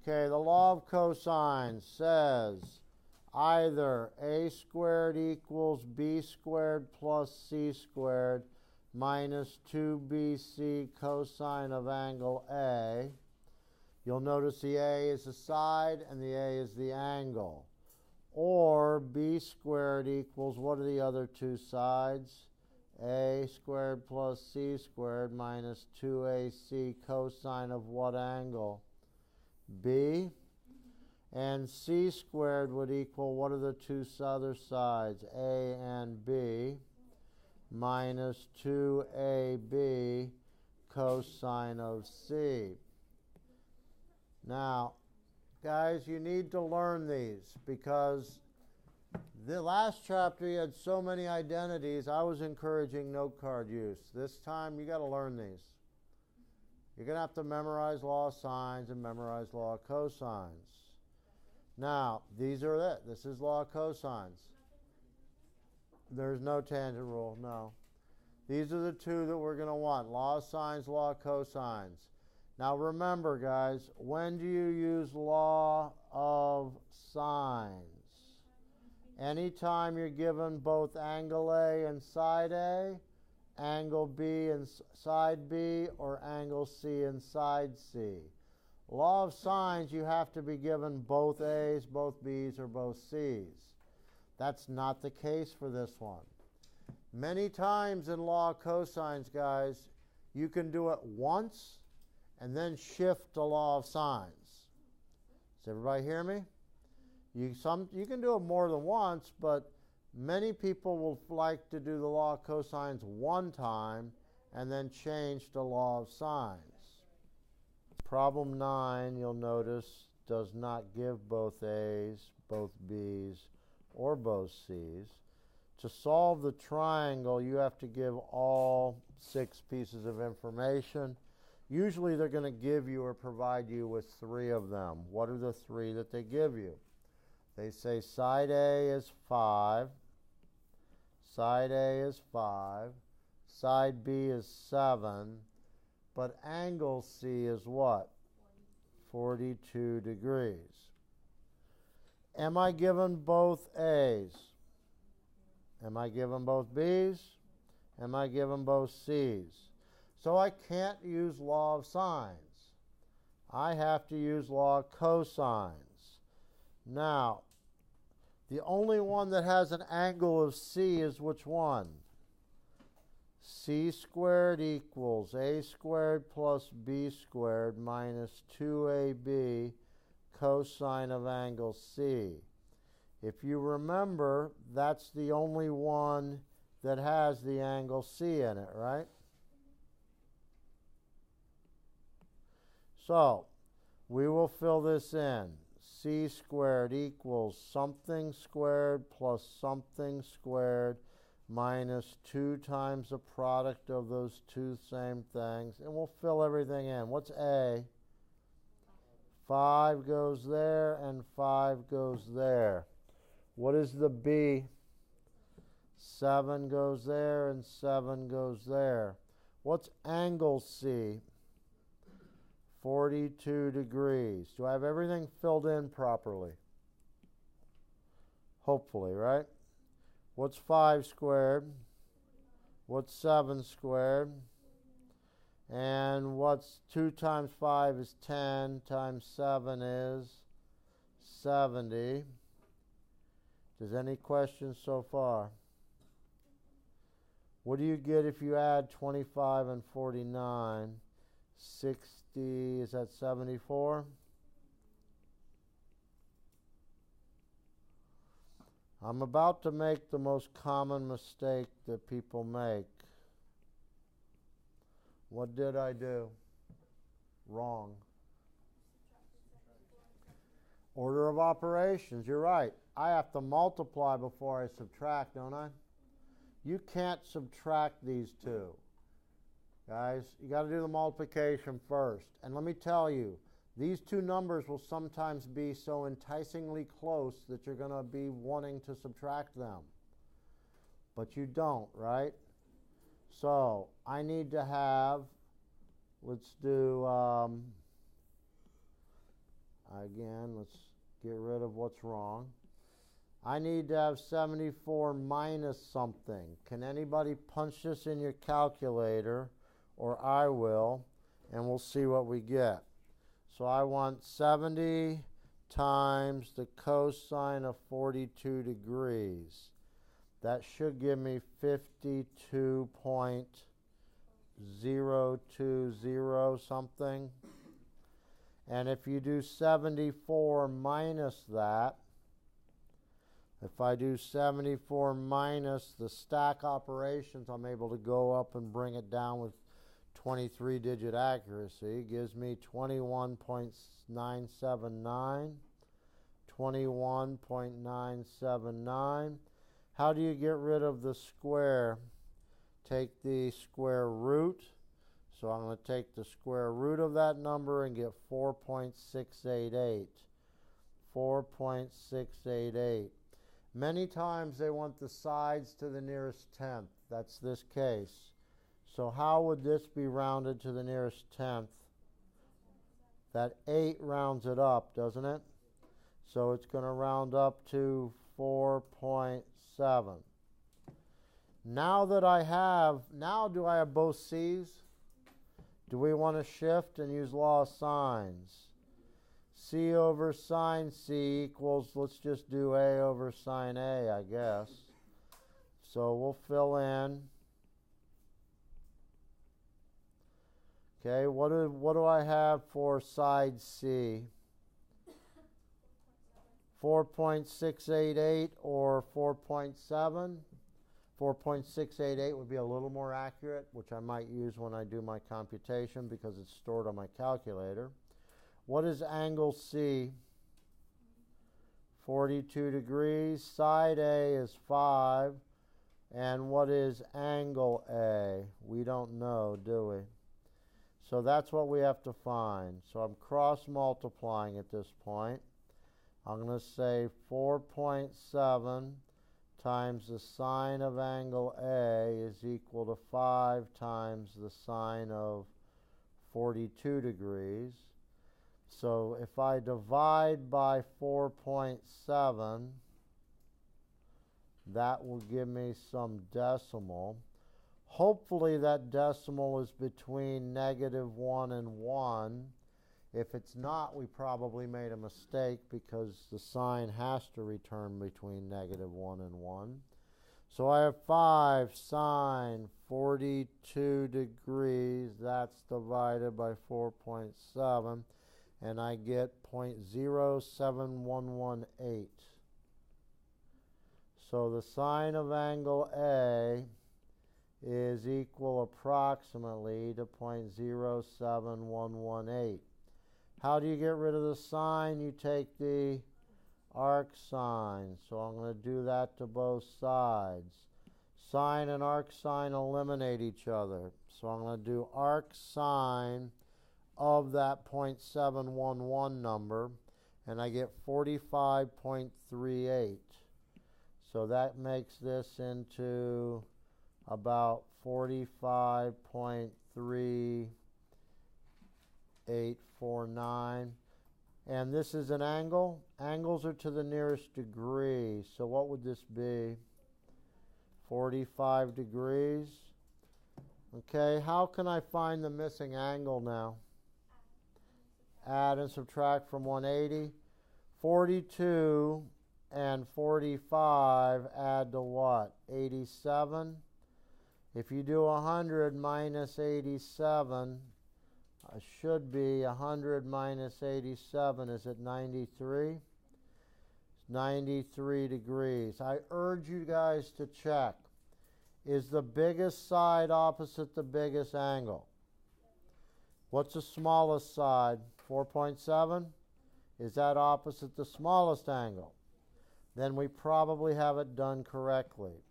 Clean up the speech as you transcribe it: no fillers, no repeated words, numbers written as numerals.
Okay, the law of cosines says either a squared equals b squared plus c squared minus 2bc cosine of angle A. You'll notice the A is the side and the A is the angle. Or b squared equals, what are the other two sides? A squared plus c squared minus 2ac cosine of what angle? B. And c squared would equal, what are the two other sides? A and B minus 2ab cosine of c. Now, guys, you need to learn these because the last chapter you had so many identities, I was encouraging note card use. This time you got to learn these. You're going to have to memorize law of sines and memorize law of cosines. Now, these are it. This is law of cosines. There's no tangent rule, no. These are the two that we're going to want. Law of sines, law of cosines. Now remember, guys, when do you use law of sines? Anytime you're given both angle A and side A, angle B and side B, or angle C and side C. Law of sines, you have to be given both A's, both B's, or both C's. That's not the case for this one. Many times in law of cosines, guys, you can do it once and then shift to law of sines. Does everybody hear me? You can do it more than once, but many people will like to do the law of cosines one time and then change to law of sines. Problem 9, you'll notice, does not give both A's, both B's, or both C's. To solve the triangle, you have to give all 6 pieces of information. Usually they're going to give you or provide you with 3 of them. What are the 3 that they give you? They say side A is 5, side A is 5, side B is 7, but angle C is what? 42 degrees. Am I given both A's? Am I given both B's? Am I given both C's? So I can't use law of sines. I have to use law of cosines. Now, the only one that has an angle of C is which one? C squared equals A squared plus B squared minus 2AB cosine of angle C. If you remember, that's the only one that has the angle C in it, right? So, we will fill this in. C squared equals something squared plus something squared minus 2 times the product of those two same things. And we'll fill everything in. What's A? 5 goes there and 5 goes there. What is the B? 7 goes there and 7 goes there. What's angle C? 42 degrees. Do I have everything filled in properly? Hopefully, right? What's 5 squared? What's 7 squared? And what's 2 times 5 is 10 times 7 is 70. Does any questions so far? What do you get if you add 25 and 49? 60, is that 74? I'm about to make the most common mistake that people make. What did I do? Wrong. Order of operations, you're right. I have to multiply before I subtract, don't I? You can't subtract these two. Guys, you got to do the multiplication first. And let me tell you, these two numbers will sometimes be so enticingly close that you're going to be wanting to subtract them. But you don't, right? So I need to have, let's do, I Again, let's get rid of what's wrong. I need to have 74 minus something. Can anybody punch this in your calculator? Or I will, and we'll see what we get. So I want 70 times the cosine of 42 degrees. That should give me 52.020 something. And if you do 74 minus that, if I do 74 minus the stack operations, I'm able to go up and bring it down with 23-digit accuracy. It gives me 21.979. 21.979. How do you get rid of the square? Take the square root. So I'm going to take the square root of that number and get 4.688. 4.688. Many times they want the sides to the nearest tenth. That's this case. So how would this be rounded to the nearest tenth? That 8 rounds it up, doesn't it? So it's going to round up to 4.7. Now do I have both C's? Do we want to shift and use law of sines? C over sine C equals, let's just do A over sine A, I guess. So we'll fill in. Okay, what do I have for side C? 4.688 or 4.7? 4.688 would be a little more accurate, which I might use when I do my computation because it's stored on my calculator. What is angle C? 42 degrees. Side A is 5. And what is angle A? We don't know, do we? So that's what we have to find. So I'm cross multiplying at this point. I'm going to say 4.7 times the sine of angle A is equal to 5 times the sine of 42 degrees. So if I divide by 4.7, that will give me some decimal. Hopefully that decimal is between -1 and 1. If it's not, we probably made a mistake because the sign has to return between -1 and 1. So I have 5 sine 42 degrees. That's divided by 4.7. And I get 0.07118. So the sine of angle A is equal approximately to 0.07118. How do you get rid of the sine? You take the arc sine. So I'm going to do that to both sides. Sine and arc sine eliminate each other. So I'm going to do arc sine of that 0.711 number, and I get 45.38. So that makes this into about 45.3849. And this is an angle. Angles are to the nearest degree. So what would this be? 45 degrees. Okay, how can I find the missing angle now? Add and subtract from 180. 42 and 45 add to what? 87. If you do 100 minus 87, should be 100 minus 87 is at 93. It's 93 degrees. I urge you guys to check. Is the biggest side opposite the biggest angle? What's the smallest side? 4.7? Is that opposite the smallest angle? Then we probably have it done correctly.